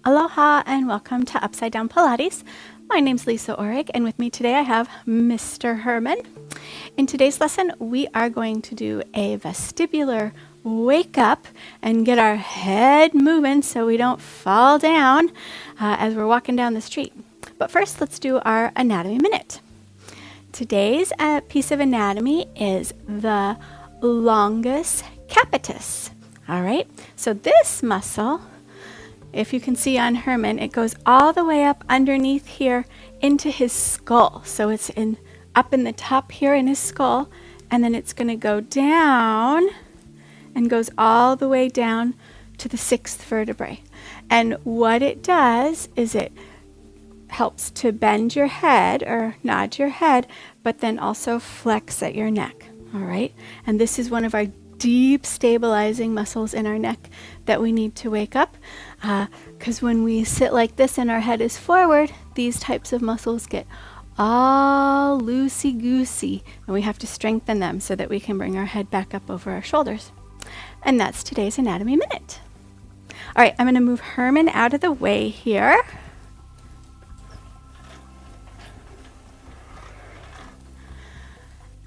Aloha and welcome to Upside Down Pilates. My name's Lisa Orrig and with me today I have Mr. Herman. In today's lesson we are going to do a vestibular wake up and get our head moving so we don't fall down as we're walking down the street. But first let's do our anatomy minute. Today's piece of anatomy is the longus capitis. All right, so this muscle, if you can see on Herman, it goes all the way up underneath here into his skull. So it's up in the top here in his skull, and then it's going to go down and goes all the way down to the sixth vertebrae. And what it does is it helps to bend your head or nod your head, but then also flex at your neck. All right, and this is one of our deep stabilizing muscles in our neck that we need to wake up, because when we sit like this and our head is forward, these types of muscles get all loosey-goosey and we have to strengthen them so that we can bring our head back up over our shoulders. And that's today's anatomy minute. All right, I'm going to move Herman out of the way here.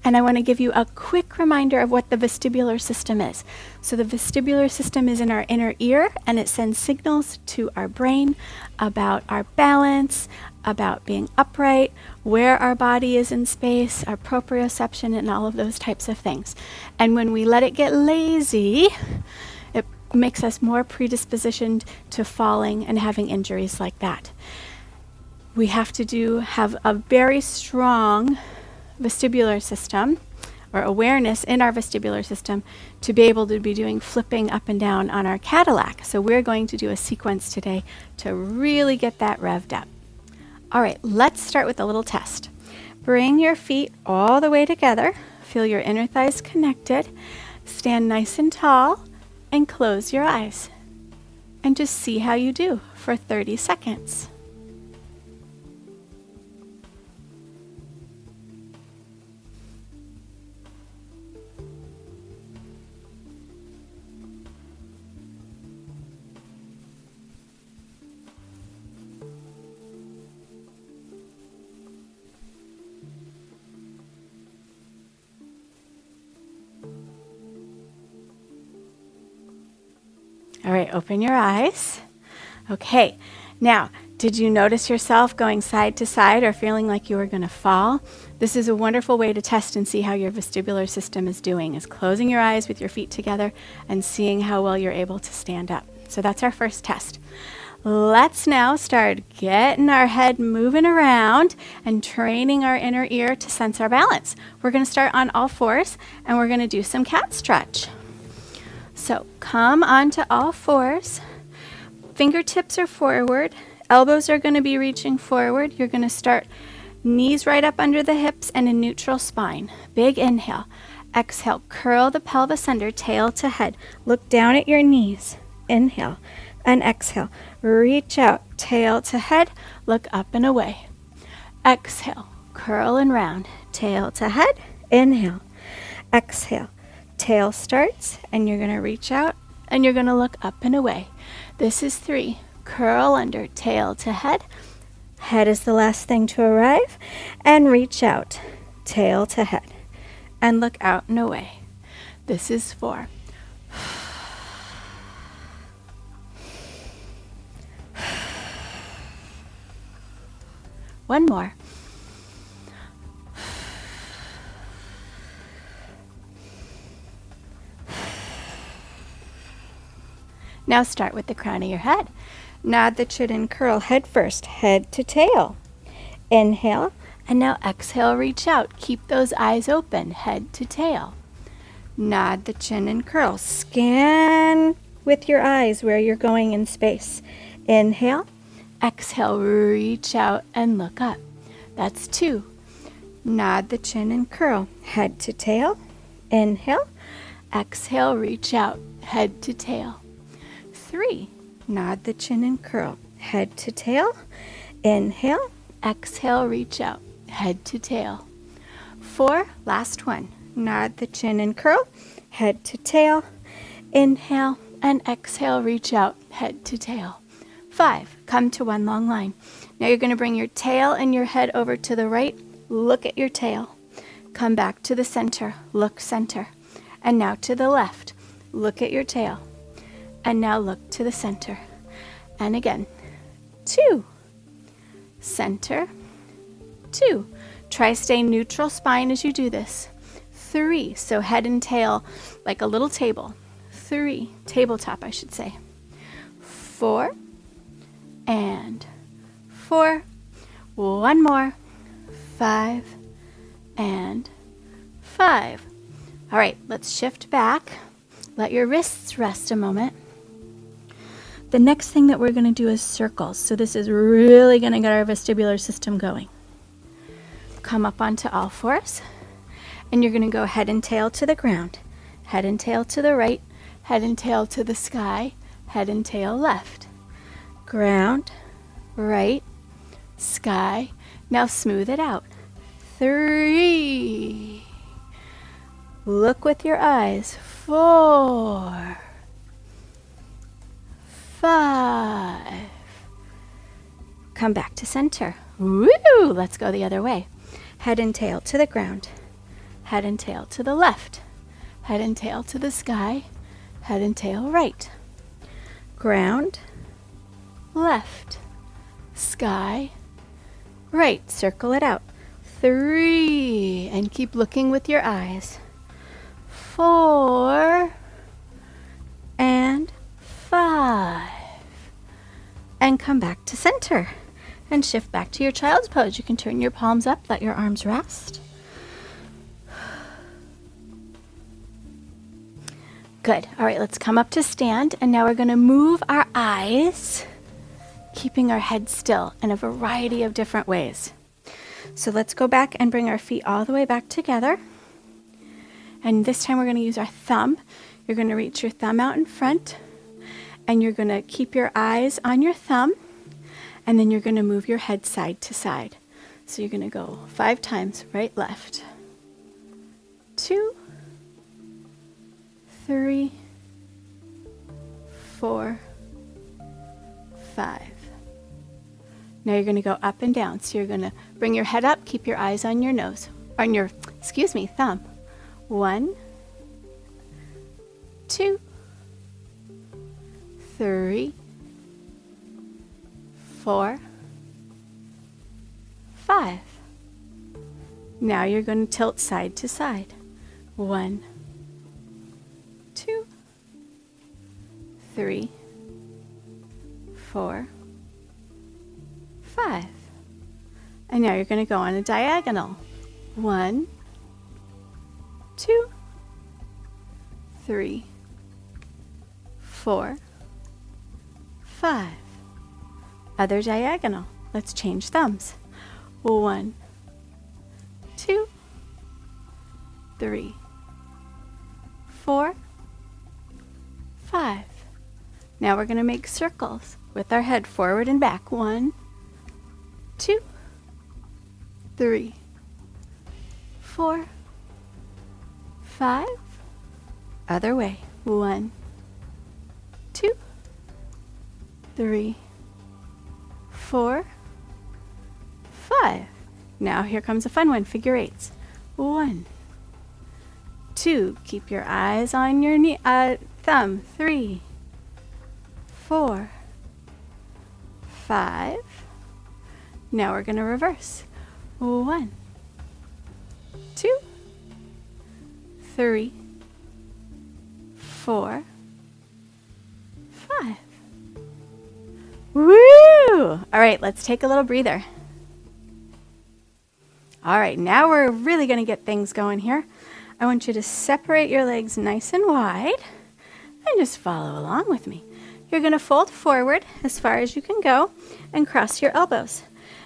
And I want to give you a quick reminder of what the vestibular system is. So the vestibular system is in our inner ear, and it sends signals to our brain about our balance, about being upright, where our body is in space, our proprioception, and all of those types of things. And when we let it get lazy, it makes us more predispositioned to falling and having injuries like that. We have to have a very strong vestibular system or awareness in our vestibular system to be able to be doing flipping up and down on our Cadillac. So we're going to do a sequence today to really get that revved up. All right, let's start with a little test. Bring your feet all the way together. Feel your inner thighs connected. Stand nice and tall and close your eyes. And just see how you do for 30 seconds. All right, open your eyes. Okay, now, did you notice yourself going side to side or feeling like you were going to fall? This is a wonderful way to test and see how your vestibular system is doing, is closing your eyes with your feet together and seeing how well you're able to stand up. So that's our first test. Let's now start getting our head moving around and training our inner ear to sense our balance. We're going to start on all fours and we're going to do some cat stretch. So come onto all fours, fingertips are forward, elbows are going to be reaching forward. You're going to start knees right up under the hips and a neutral spine. Big inhale. Exhale, curl the pelvis under, tail to head. Look down at your knees. Inhale and exhale. Reach out, tail to head, look up and away. Exhale, curl and round, tail to head. Inhale, exhale. Tail starts and you're going to reach out and you're going to look up and away. This is 3. Curl under, tail to head. Head is the last thing to arrive. And reach out, tail to head. And look out and away. This is 4. One more. Now start with the crown of your head. Nod the chin and curl head first, head to tail. Inhale, and now exhale, reach out. Keep those eyes open, head to tail. Nod the chin and curl. Scan with your eyes where you're going in space. Inhale, exhale, reach out and look up. That's 2. Nod the chin and curl, head to tail. Inhale, exhale, reach out, head to tail. 3. Nod the chin and curl, head to tail. Inhale, exhale, reach out, head to tail. 4, last one. Nod the chin and curl, head to tail. Inhale and exhale, reach out, head to tail. 5. Come to one long line. Now you're going to bring your tail and your head over to the right. Look at your tail. Come back to the center. Look center. And now to the left. Look at your tail. And now look to the center. And again. 2. Center. 2. Try stay neutral spine as you do this. 3. So head and tail like a little table. 3. Tabletop, I should say. 4. And 4. One more. 5. And 5. All right, let's shift back. Let your wrists rest a moment. The next thing that we're going to do is circles. So this is really going to get our vestibular system going. Come up onto all fours, and you're going to go head and tail to the ground, head and tail to the right, head and tail to the sky, head and tail left. Ground, right, sky. Now smooth it out. 3. Look with your eyes. 4. 5. Come back to center. Woo! Let's go the other way. Head and tail to the ground. Head and tail to the left. Head and tail to the sky. Head and tail right. Ground, left, sky, right. Circle it out. 3. And keep looking with your eyes. 4. And 5. And come back to center. And shift back to your child's pose. You can turn your palms up, let your arms rest. Good. All right, let's come up to stand. And now we're going to move our eyes, keeping our head still in a variety of different ways. So let's go back and bring our feet all the way back together. And this time we're going to use our thumb. You're going to reach your thumb out in front. And you're going to keep your eyes on your thumb. And then you're going to move your head side to side. So you're going to go 5 times, right, left. 2, 3, 4, 5. Now you're going to go up and down. So you're going to bring your head up, keep your eyes on your thumb. 1, 2, 3, 4, 5. Now you're going to tilt side to side. 1, 2, 3, 4, 5. And now you're going to go on a diagonal. 1, 2, 3, 4, 5. Other diagonal. Let's change thumbs. 1, 2, 3, 4, 5. Now we're going to make circles with our head forward and back. 1, 2, 3, 4, 5. Other way. 1, 2, 3, 4, 5. Now here comes a fun one. Figure 8s. 1, 2. Keep your eyes on your thumb. 3, 4, 5. Now we're going to reverse. 1, 2, 3, 4, 5. Woo! All right, let's take a little breather. All right, now we're really going to get things going here. I want you to separate your legs nice and wide and just follow along with me. You're going to fold forward as far as you can go and cross your elbows.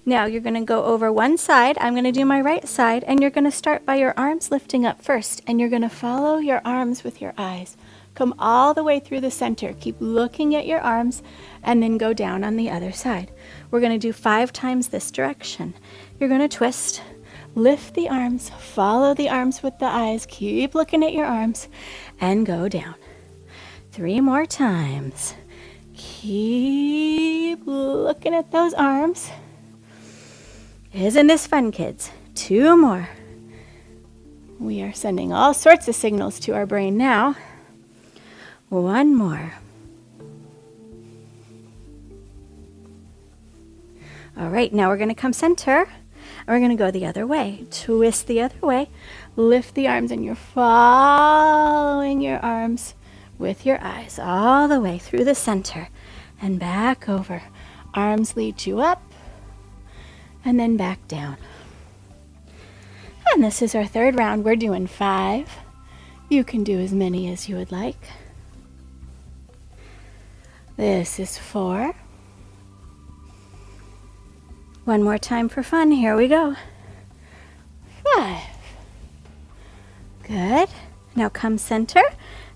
Now you're going to go over one side. I'm going to do my right side, and you're going to start by your arms lifting up first, and you're going to follow your arms with your eyes. Come all the way through the center. Keep looking at your arms and then go down on the other side. We're going to do 5 times this direction. You're going to twist, lift the arms, follow the arms with the eyes, keep looking at your arms, and go down. 3 more times. Keep Keep looking at those arms. Isn't this fun, kids? 2 more. We are sending all sorts of signals to our brain now. 1 more. All right, now we're going to come center, and we're going to go the other way. Twist the other way. Lift the arms, and you're following your arms with your eyes all the way through the center and back over. Arms lead you up and then back down. And this is our 3rd round. We're doing 5. You can do as many as you would like. This is 4. 1 more time for fun. Here we go. 5. Good. Now come center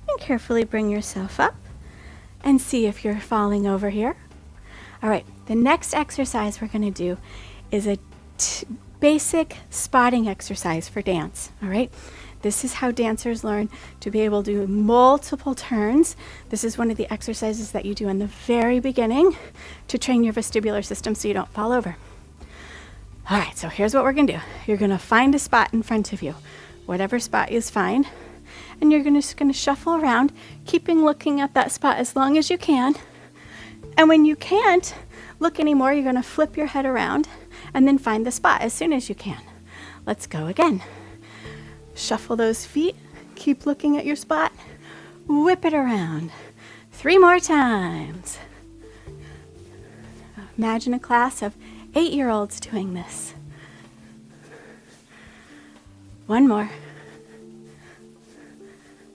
and carefully bring yourself up and see if you're falling over here. All right, the next exercise we're going to do is a basic spotting exercise for dance. All right, this is how dancers learn to be able to do multiple turns. This is one of the exercises that you do in the very beginning to train your vestibular system so you don't fall over. All right, so here's what we're going to do. You're going to find a spot in front of you, whatever spot is fine, and you're just going to shuffle around, keeping looking at that spot as long as you can. And when you can't look anymore, you're going to flip your head around and then find the spot as soon as you can. Let's go again. Shuffle those feet, keep looking at your spot, whip it around. 3 more times. Imagine a class of 8-year-olds doing this. 1 more.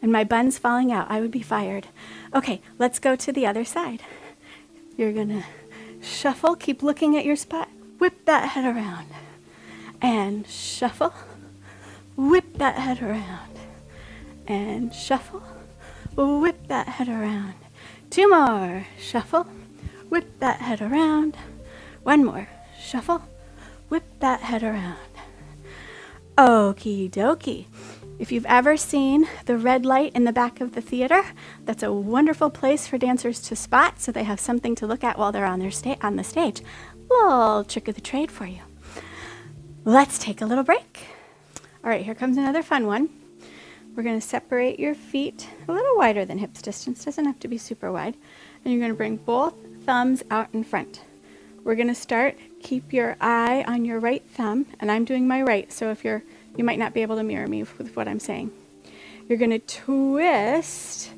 And my bun's falling out. I would be fired. Okay, let's go to the other side. You're gonna shuffle, keep looking at your spot, whip that head around. And shuffle, whip that head around. And shuffle, whip that head around. 2 more. Shuffle, whip that head around. 1 more. Shuffle, whip that head around. Okie dokie. If you've ever seen the red light in the back of the theater, that's a wonderful place for dancers to spot so they have something to look at while they're on the stage. Little trick of the trade for you. Let's take a little break. All right, here comes another fun one. We're going to separate your feet a little wider than hips distance. Doesn't have to be super wide. And you're going to bring both thumbs out in front. We're going to start. Keep your eye on your right thumb, and I'm doing my right, so if you might not be able to mirror me with what I'm saying. You're going to twist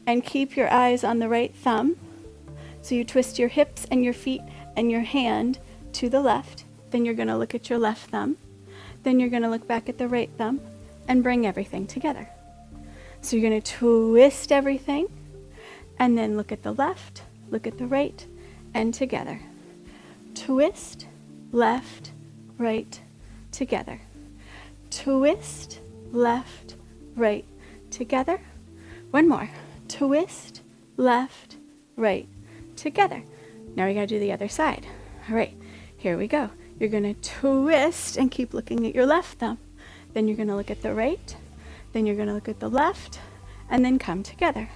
and keep your eyes on the right thumb. So you twist your hips and your feet and your hand to the left. Then you're going to look at your left thumb. Then you're going to look back at the right thumb and bring everything together. So you're going to twist everything and then look at the left, look at the right, and together. Twist, left, right, together. Twist, left, right, together. 1 more. Twist, left, right, together. Now we got to do the other side. All right, here we go. You're going to twist and keep looking at your left thumb. Then you're going to look at the right. Then you're going to look at the left, and then come together.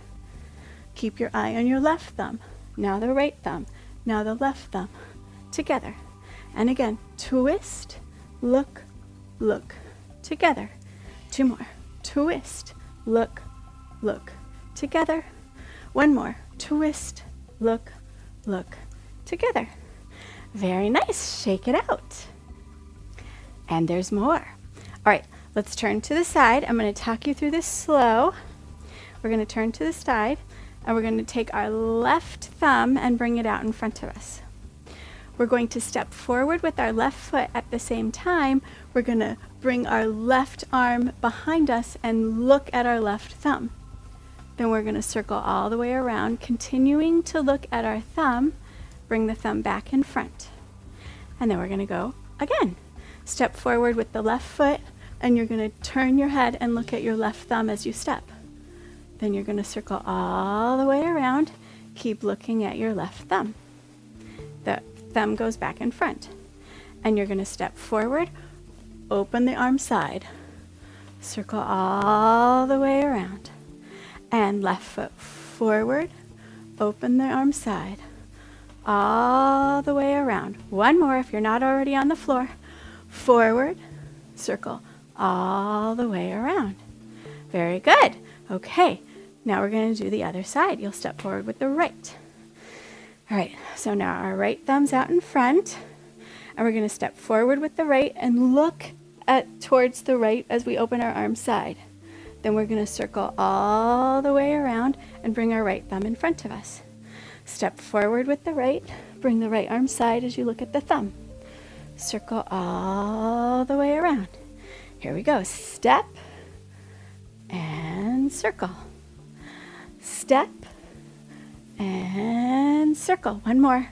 Keep your eye on your left thumb. Now the right thumb. Now the left thumb. Together. And again, twist, look, look, together. 2 more. Twist, look, look, together. 1 more. Twist, look, look, together. Very nice. Shake it out. And there's more. All right, let's turn to the side. I'm going to talk you through this slow. We're going to turn to the side, and we're going to take our left thumb and bring it out in front of us. We're going to step forward with our left foot at the same time. We're going to bring our left arm behind us and look at our left thumb. Then we're going to circle all the way around, continuing to look at our thumb, bring the thumb back in front. And then we're going to go again. Step forward with the left foot, and you're going to turn your head and look at your left thumb as you step. Then you're going to circle all the way around, keep looking at your left thumb. The thumb goes back in front. And you're going to step forward, open the arm side, circle all the way around. And left foot forward, open the arm side, all the way around. One more if you're not already on the floor. Forward, circle, all the way around. Very good. Okay, now we're going to do the other side. You'll step forward with the right. All right, so now our right thumb's out in front, and we're going to step forward with the right and look towards the right as we open our arm side. Then we're going to circle all the way around and bring our right thumb in front of us. Step forward with the right, bring the right arm side as you look at the thumb. Circle all the way around. Here we go. Step and circle. Step and circle. One more.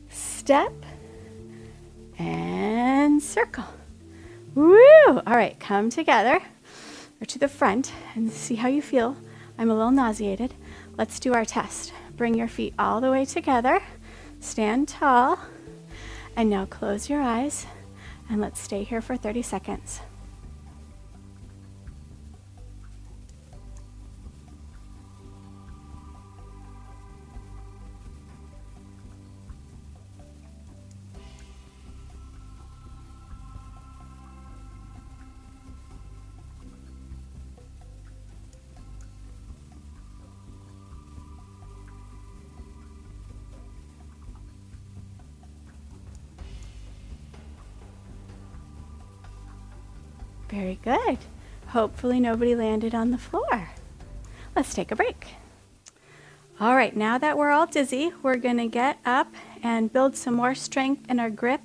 Step and circle. Woo! All right, come together or to the front and see how you feel. I'm a little nauseated. Let's do our test. Bring your feet all the way together. Stand tall. And now close your eyes and let's stay here for 30 seconds. Very good. Hopefully nobody landed on the floor. Let's take a break. All right, now that we're all dizzy, we're going to get up and build some more strength in our grip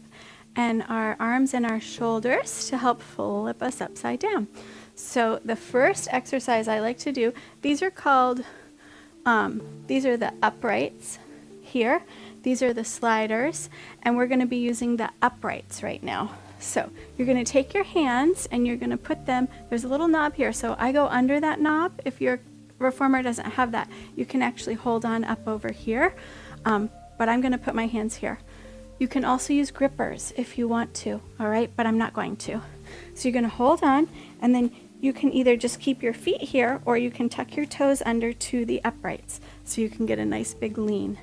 and our arms and our shoulders to help flip us upside down. So the first exercise I like to do, these are called, these are the uprights here. These are the sliders, and we're going to be using the uprights right now. So you're going to take your hands and you're going to put them, there's a little knob here, so I go under that knob. If your reformer doesn't have that, you can actually hold on up over here, but I'm going to put my hands here. You can also use grippers if you want to, all right, but I'm not going to. So you're going to hold on, and then you can either just keep your feet here or you can tuck your toes under to the uprights so you can get a nice big lean.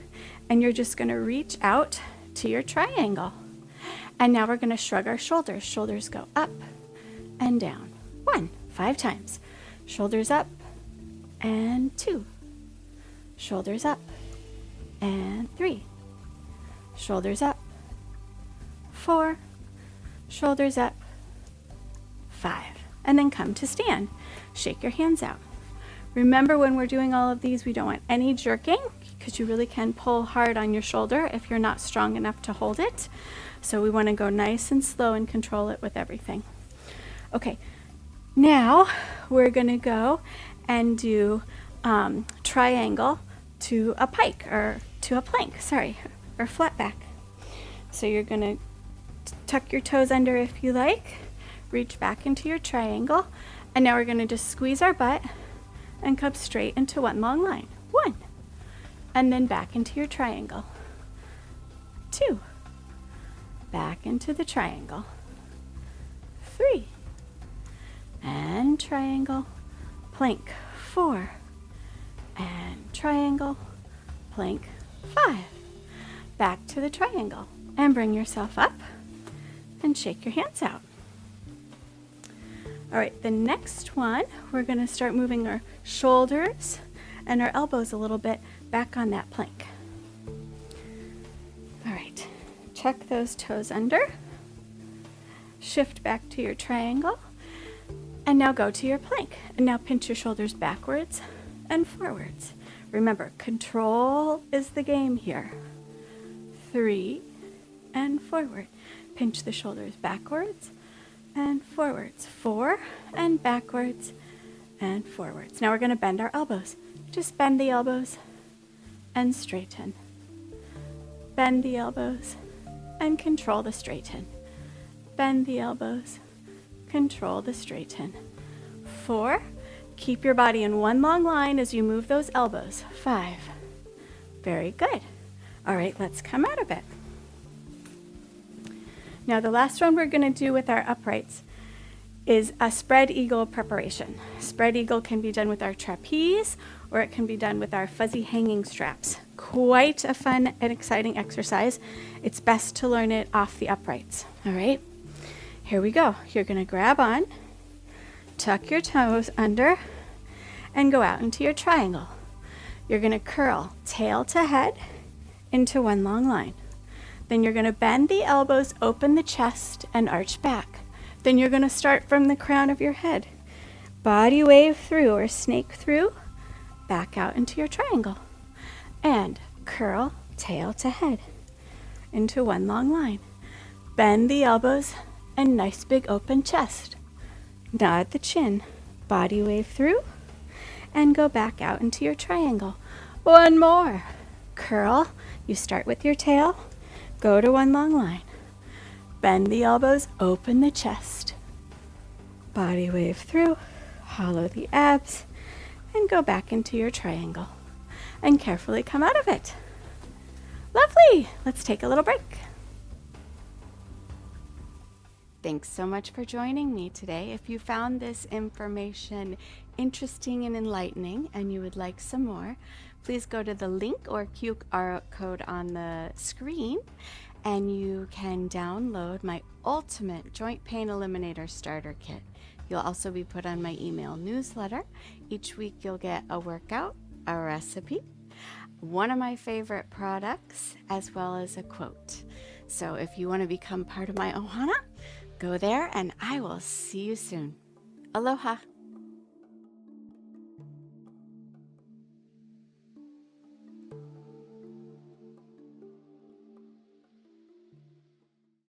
And you're just going to reach out to your triangle. And now we're going to shrug our shoulders. Shoulders go up and down. 1, 5 times. Shoulders up and 2. Shoulders up and 3. Shoulders up. 4. Shoulders up. 5. And then come to stand. Shake your hands out. Remember, when we're doing all of these, we don't want any jerking because you really can pull hard on your shoulder if you're not strong enough to hold it. So we want to go nice and slow and control it with everything. Okay, now we're going to go and do triangle to a pike, or to a plank, sorry, or flat back. So you're going to tuck your toes under if you like, reach back into your triangle, and now we're going to just squeeze our butt and come straight into one long line. 1, and then back into your triangle. 2, back into the triangle. 3, and triangle, plank. 4, and triangle, plank. 5, back to the triangle, and bring yourself up and shake your hands out. All right, the next one, we're going to start moving our shoulders and our elbows a little bit back on that plank. All right, tuck those toes under, shift back to your triangle, and now go to your plank. And now pinch your shoulders backwards and forwards. Remember, control is the game here. 3, and forward. Pinch the shoulders backwards and forwards. 4, and backwards and forwards. Now we're going to bend our elbows. Just bend the elbows and straighten. Bend the elbows and control the straighten. Bend the elbows, control the straighten. 4, keep your body in one long line as you move those elbows. 5, very good. All right, let's come out of it. Now the last one we're going to do with our uprights is a spread eagle preparation. Spread eagle can be done with our trapeze, or it can be done with our fuzzy hanging straps. quite a fun and exciting exercise. It's best to learn it off the uprights. All right, here we go. You're going to grab on, tuck your toes under, and go out into your triangle. You're going to curl tail to head into one long line. Then you're going to bend the elbows, open the chest, and arch back. Then you're going to start from the crown of your head. Body wave through or snake through, back out into your triangle. And curl tail to head into one long line. Bend the elbows and nice big open chest. Nod the chin, body wave through, and go back out into your triangle. One more. Curl, you start with your tail, go to one long line. Bend the elbows, open the chest. Body wave through, hollow the abs, and go back into your triangle. And carefully come out of it. Lovely. Let's take a little break. Thanks so much for joining me today. If you found this information interesting and enlightening and you would like some more, please go to the link or QR code on the screen and you can download my ultimate joint pain eliminator starter kit. You'll also be put on my email newsletter. Each week you'll get a workout, a recipe, one of my favorite products, as well as a quote. So if you want to become part of my Ohana, go there and I will see you soon. Aloha.